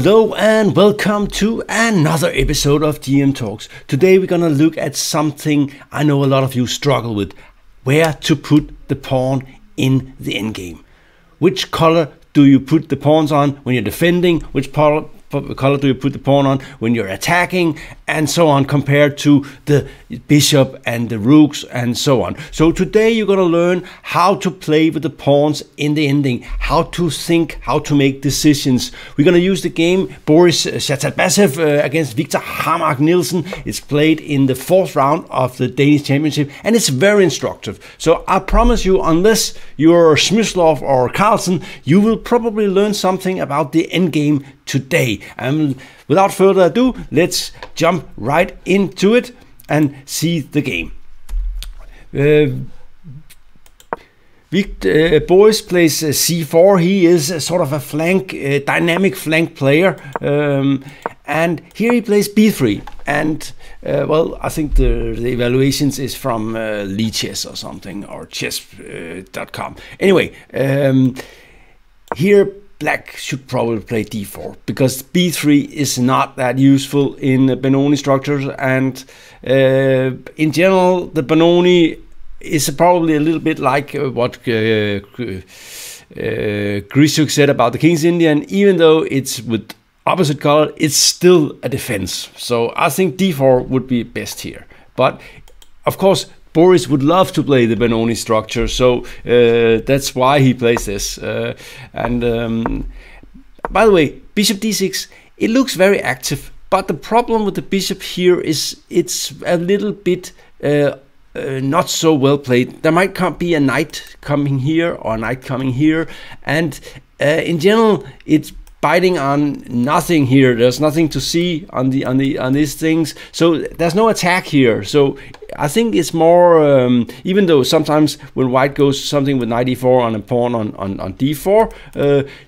Hello and welcome to another episode of GM Talks. Today we're gonna look at something I know a lot of you struggle with. Where to put the pawn in the endgame. Which color do you put the pawns on when you're defending? Which color do you put the pawn on when you're attacking? And so on, compared to the bishop and the rooks and so on. So today you're going to learn how to play with the pawns in the ending, how to think, how to make decisions. We're going to use the game Boris Shatalbasev against Viktor Harmark Nielsen. It's played in the 4th round of the Danish Championship, and it's very instructive. So I promise you, unless you're Smyslov or Carlsen, you will probably learn something about the endgame today. And without further ado, let's jump right into it and see the game. Boris plays c4. He is sort of a flank, dynamic flank player, and here he plays b3. And well, I think the evaluations is from Lichess or something, or chess.com. Anyway, here Black should probably play d4 because b3 is not that useful in Benoni structures, and in general the Benoni is probably a little bit like what Grishuk said about the King's Indian. Even though it's with opposite color, it's still a defense. So I think d4 would be best here. But of course Boris would love to play the Benoni structure, so that's why he plays this. By the way, bishop d6, it looks very active, but the problem with the bishop here is it's a little bit not so well played. There might be a knight coming here or a knight coming here, and in general it's biting on nothing here. There's nothing to see on these things, so there's no attack here. So I think it's more, even though sometimes when white goes something with knight e4 on a pawn on d4,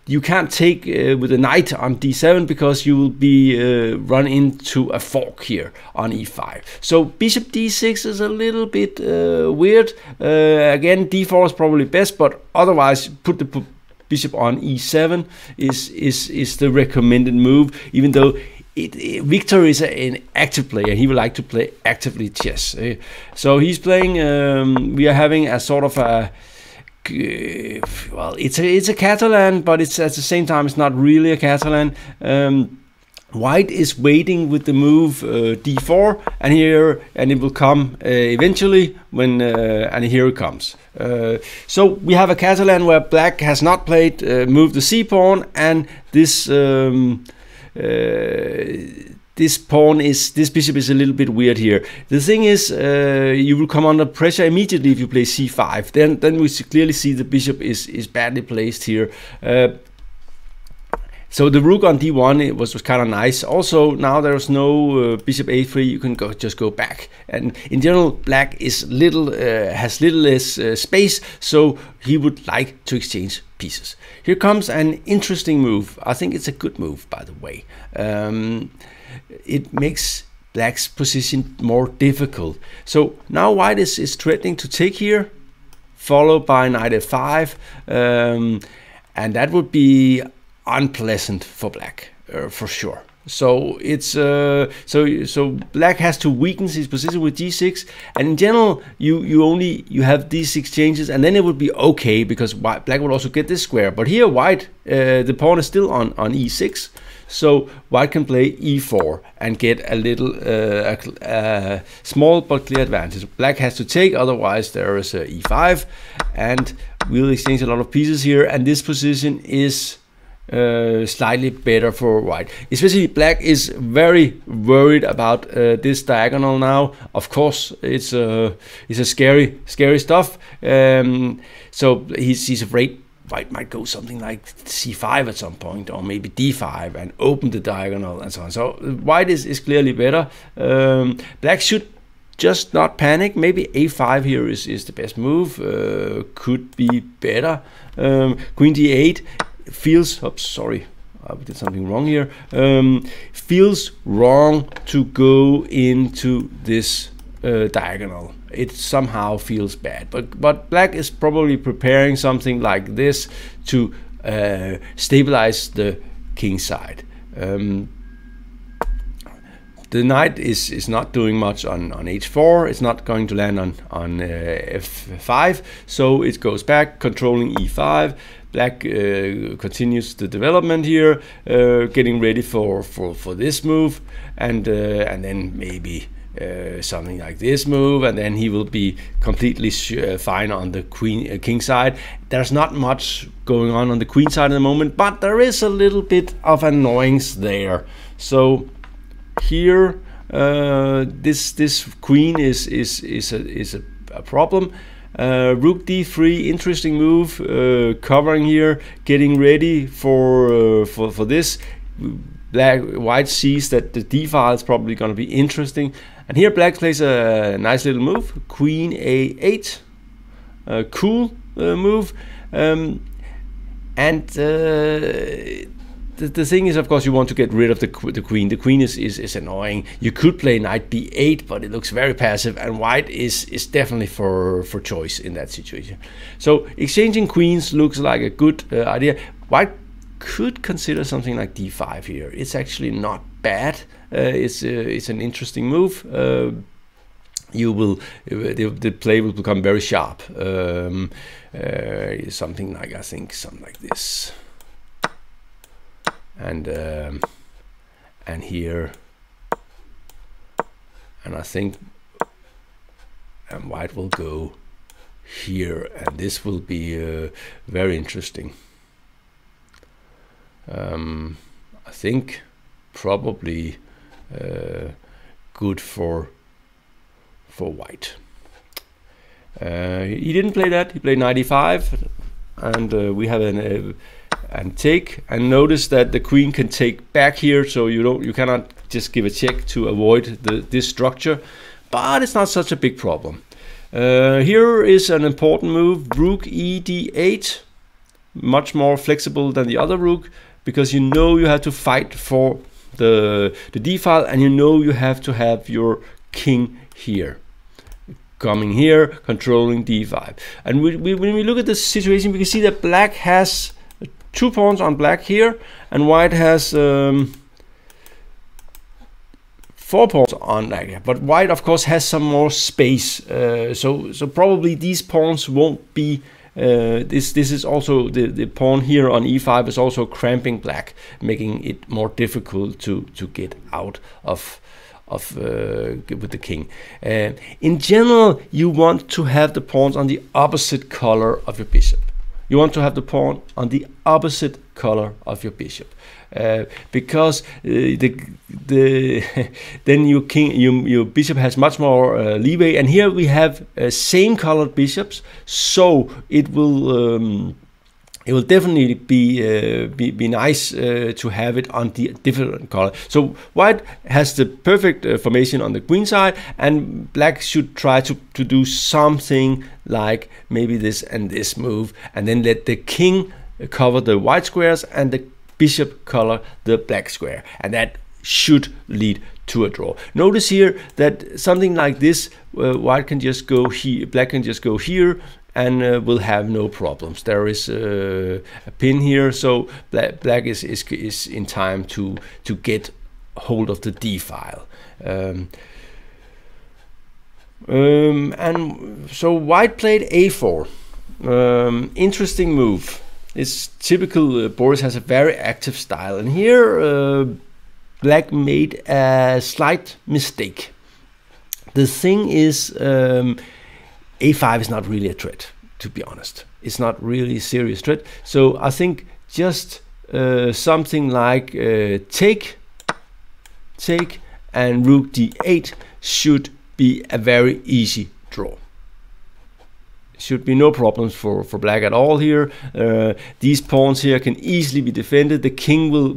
you can't take with a knight on d7 because you will be run into a fork here on e5. So bishop d6 is a little bit weird. Again, d4 is probably best, but otherwise put the bishop on e7 is the recommended move, even though Victor is an active player. He would like to play actively chess. So he's playing, we are having a sort of a, well, it's a Catalan, but it's at the same time it's not really a Catalan. White is waiting with the move d4, and it will come eventually when and here it comes. So we have a Catalan where Black has not played move the c pawn, and this bishop is a little bit weird here. The thing is, you will come under pressure immediately if you play c5. Then we clearly see the bishop is badly placed here. So the rook on d1 it was kind of nice. Also, now there's no bishop a3. You can just go back. And in general, Black is has little less space, so he would like to exchange pieces. Here comes an interesting move. I think it's a good move, by the way. It makes Black's position more difficult. So now White is threatening to take here, followed by knight f5, and that would be unpleasant for Black, for sure. So it's so Black has to weaken his position with g6, and in general you have these exchanges, and then it would be okay because Black would also get this square. But here White, the pawn is still on e6, so White can play e4 and get a little small but clear advantage. Black has to take, otherwise there is e5, and we'll exchange a lot of pieces here, and this position is slightly better for White. Especially Black is very worried about this diagonal now. Of course, it's a scary stuff. So he's afraid White might go something like c5 at some point, or maybe d5 and open the diagonal and so on. So White is clearly better. Black should just not panic. Maybe a5 here is the best move. Could be better. Queen d8 feels, oops, sorry, I did something wrong here. Feels wrong to go into this diagonal. It somehow feels bad, but Black is probably preparing something like this to stabilize the king side. The knight is not doing much on h4. It's not going to land on f5, so it goes back, controlling e5. Black continues the development here, getting ready for this move, and then maybe something like this move, and then he will be completely fine on the king side. There's not much going on the queen side at the moment, but there is a little bit of annoyance there. So here, this queen is a problem. Rook d3, interesting move, covering here, getting ready for this. White sees that the d file is probably going to be interesting, and here black plays a nice little move, queen a8, a cool move, and the thing is, of course, you want to get rid of the queen. The queen is annoying. You could play knight b8, but it looks very passive, and white is definitely for choice in that situation. So exchanging queens looks like a good idea. White could consider something like d5 here. It's actually not bad. It's an interesting move. The play will become very sharp. Something like, I think, something like this. And here, and I think white will go here, and this will be very interesting. I think probably good for white. He didn't play that. He played knight e5, and we have and take, and notice that the queen can take back here, so you cannot just give a check to avoid this structure, but it's not such a big problem. Here is an important move, rook e d8, much more flexible than the other rook, because you have to fight for the d file, and you have to have your king here, coming here, controlling d5. And when we look at this situation, we can see that black has 2 pawns on black here, and white has 4 pawns on black here. But white, of course, has some more space, so probably these pawns won't be. This is also the pawn here on e5 is also cramping black, making it more difficult to get out of with the king. In general, you want to have the pawns on the opposite color of your bishop. You want to have the pawn on the opposite color of your bishop, because then your bishop has much more leeway. And here we have same colored bishops, so it will definitely be nice to have it on the different color. So white has the perfect formation on the queen side, and black should try to do something like maybe this and this move, and then let the king cover the white squares and the bishop color the black square, and that should lead to a draw. Notice here that something like this, white can just go here, black can just go here, and will have no problems. There is a pin here, so black is in time to get hold of the d file. And so white played a4. Interesting move. It's typical. Boris has a very active style, and here black made a slight mistake. The thing is, a5 is not really a threat, to be honest. It's not really a serious threat. So I think just something like take, and rook d8 should be a very easy draw. Should be no problems for black at all here. These pawns here can easily be defended. The king will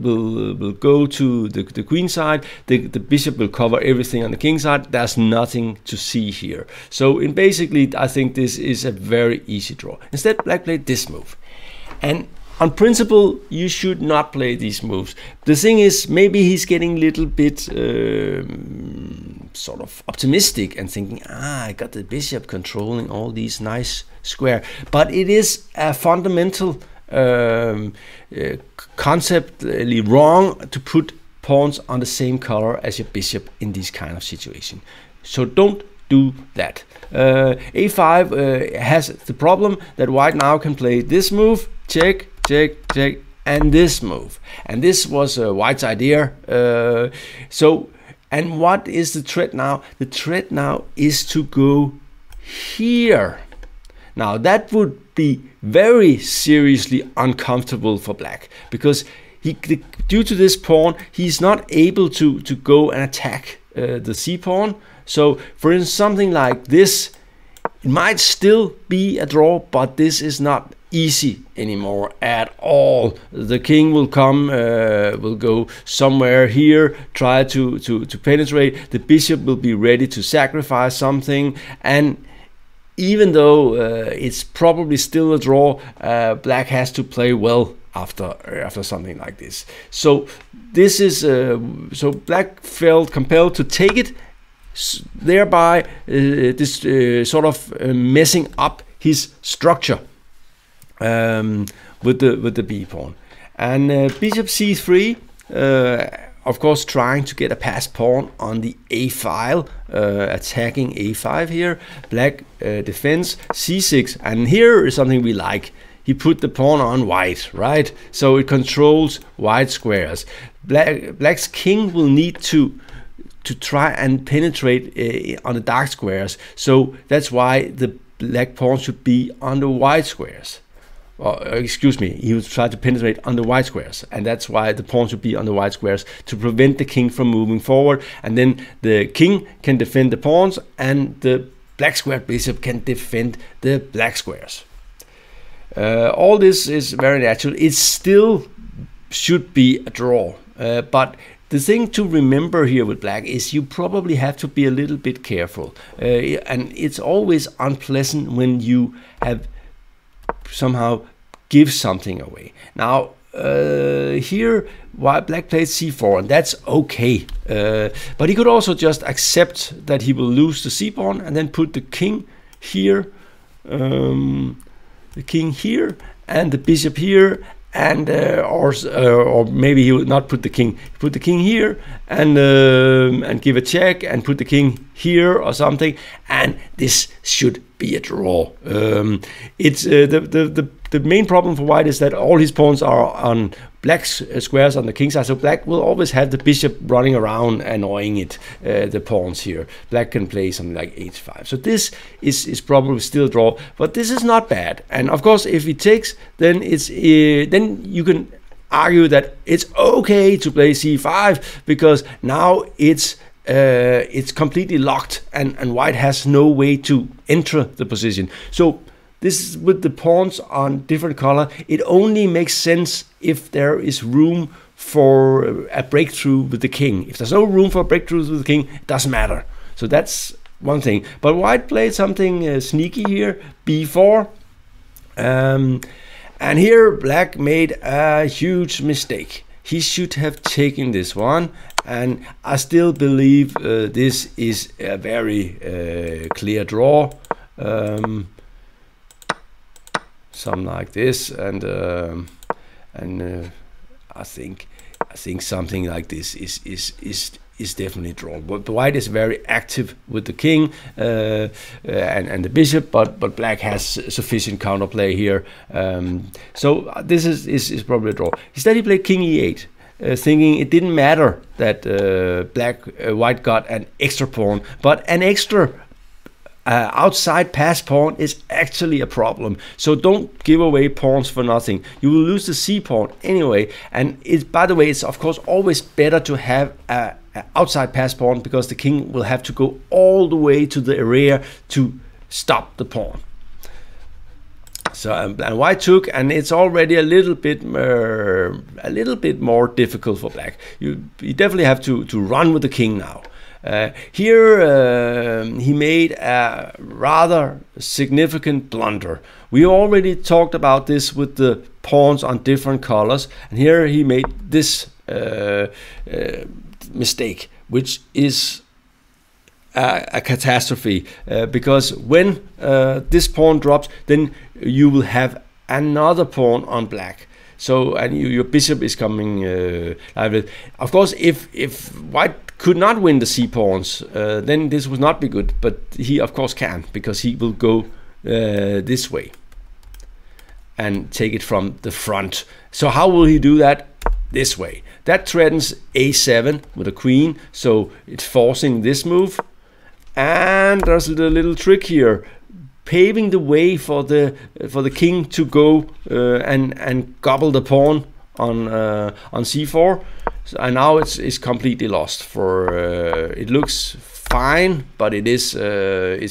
go to the queen side. The bishop will cover everything on the king side. There's nothing to see here. So basically, I think this is a very easy draw. Instead, black played this move. And on principle, you should not play these moves. The thing is, maybe he's getting a little bit sort of optimistic and thinking, I got the bishop controlling all these nice square. But it is a fundamental conceptually wrong to put pawns on the same color as your bishop in this kind of situation. So don't do that. A5 has the problem that white now can play this move, check, check, check, and this move. And this was white's idea. And what is the threat now? The threat now is to go here. Now that would be very seriously uncomfortable for black, because due to this pawn, he's not able to go and attack the c-pawn. So for instance, something like this, it might still be a draw, but this is not easy anymore at all. The king will come, will go somewhere here, try to penetrate. The bishop will be ready to sacrifice something, and even though it's probably still a draw, black has to play well after something like this. So this is so black felt compelled to take it, thereby sort of messing up his structure with the b pawn. And bishop c3, of course, trying to get a passed pawn on the a file, attacking a5 here. Black defends c6, and here is something we like. He put the pawn on white, right? So it controls white squares. Black's king will need to try and penetrate on the dark squares. So that's why the black pawn should be on the white squares. Excuse me, he would try to penetrate on the white squares, and that's why the pawn should be on the white squares to prevent the king from moving forward, and then the king can defend the pawns and the black squared bishop can defend the black squares. All this is very natural. It still should be a draw, but the thing to remember here with black is you probably have to be a little bit careful, and it's always unpleasant when you have somehow give something away. Now here white black played c4, and that's okay, but he could also just accept that he will lose the c-pawn and then put the king here, and the bishop here, and or maybe he would not put the king. Put the king here and give a check and put the king here or something, and this should be a draw. It's the main problem for white is that all his pawns are on black squares on the king side, so black will always have the bishop running around annoying the pawns here. Black can play something like h5. So this is probably still a draw, but this is not bad. And of course, if he takes, then it's then you can argue that it's okay to play c5, because now it's completely locked, and white has no way to enter the position. So this is with the pawns on different color. It only makes sense if there is room for a breakthrough with the king. If there's no room for a breakthrough with the king, it doesn't matter. So that's one thing. But white played something sneaky here, b4. And here black made a huge mistake. He should have taken this one, and I still believe this is a very clear draw. Something like this, and I think something like this is definitely drawn. But white is very active with the king and the bishop, but black has sufficient counterplay here. So this is probably a draw. Instead, he played king e8. Thinking it didn't matter that white got an extra pawn, but an extra outside pass pawn is actually a problem. So don't give away pawns for nothing. You will lose the c-pawn anyway. And by the way, it's of course always better to have a outside pass pawn, because the king will have to go all the way to the area to stop the pawn. So and white took, and it's already a little bit more difficult for black. You definitely have to run with the king now. Here he made a rather significant blunder. We already talked about this with the pawns on different colors, and here he made this mistake, which is a catastrophe, because when this pawn drops, then you will have another pawn on black. So, and your bishop is coming live. Of course, if white could not win the c-pawns, then this would not be good. But he, of course, can, because he will go this way and take it from the front. So how will he do that? This way. That threatens a7 with a queen, so it's forcing this move. And there's a little trick here, paving the way for the king to go and gobble the pawn on c4. So, and now it's completely lost. For it looks fine, but it's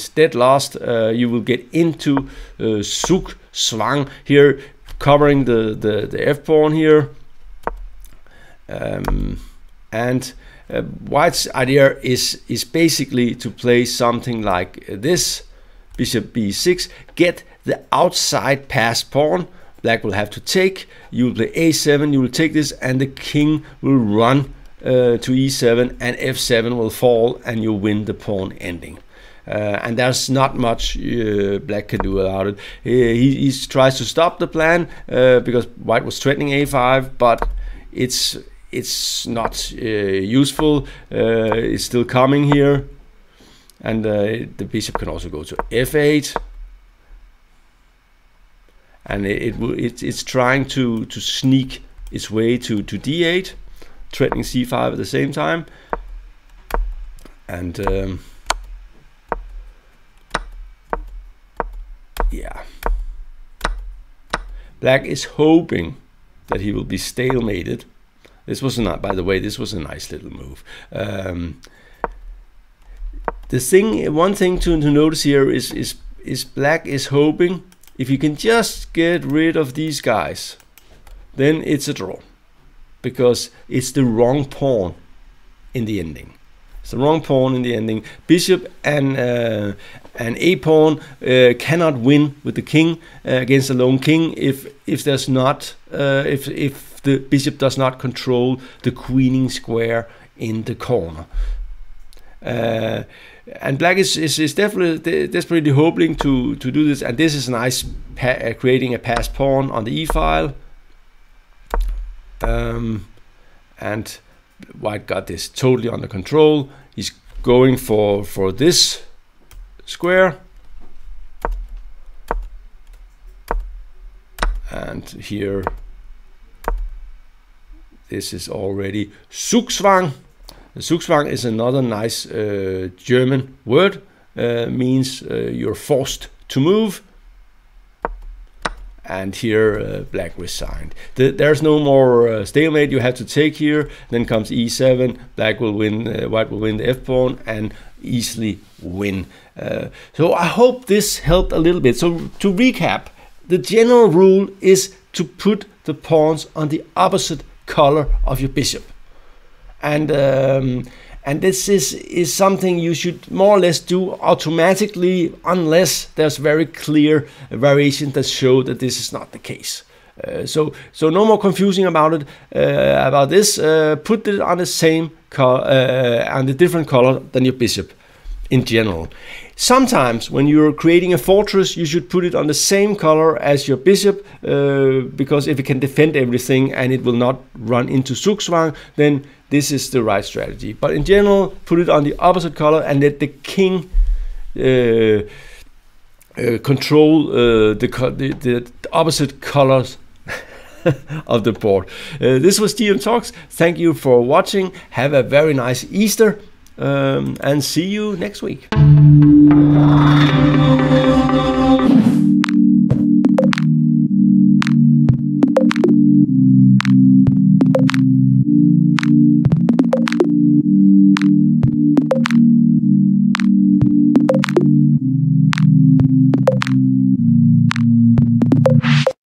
dead lost. You will get into Zugzwang here, covering the f pawn here. And white's idea is basically to play something like this: bishop b6, get the outside passed pawn. Black will have to take. You will play a7. You will take this, and the king will run to e7, and f7 will fall, and you win the pawn ending. And there's not much black can do about it. He tries to stop the plan because white was threatening a5, but it's not useful. It's still coming here, and the bishop can also go to f8, and it's trying to sneak its way to d8, threatening c5 at the same time, and yeah, black is hoping that he will be stalemated. This was not, by the way, this was a nice little move. One thing to notice here is black is hoping if you can just get rid of these guys, then it's a draw, because it's the wrong pawn in the ending. It's the wrong pawn in the ending. Bishop and a pawn cannot win with the king against a lone king if there's not if the bishop does not control the queening square in the corner. And black is definitely desperately hoping to do this, and this is nice, creating a passed pawn on the e-file. And white got this totally under control. He's going for this square, and here this is already Zugzwang. Zugzwang is another nice German word, means you're forced to move. And here black resigned. There's no more stalemate. You have to take here. Then comes e7. Black will win. White will win the f pawn and easily win. So I hope this helped a little bit. So to recap, the general rule is to put the pawns on the opposite color of your bishop. And this is something you should more or less do automatically, unless there's very clear variations that show that this is not the case. So no more confusing about it. About this, put it on the same color, on the different color than your bishop in general. Sometimes when you're creating a fortress, you should put it on the same color as your bishop, because if it can defend everything and it will not run into Zugzwang, then this is the right strategy. But in general, put it on the opposite color and let the king control the opposite colors of the board. This was DM Talks. Thank you for watching. Have a very nice Easter, and see you next week.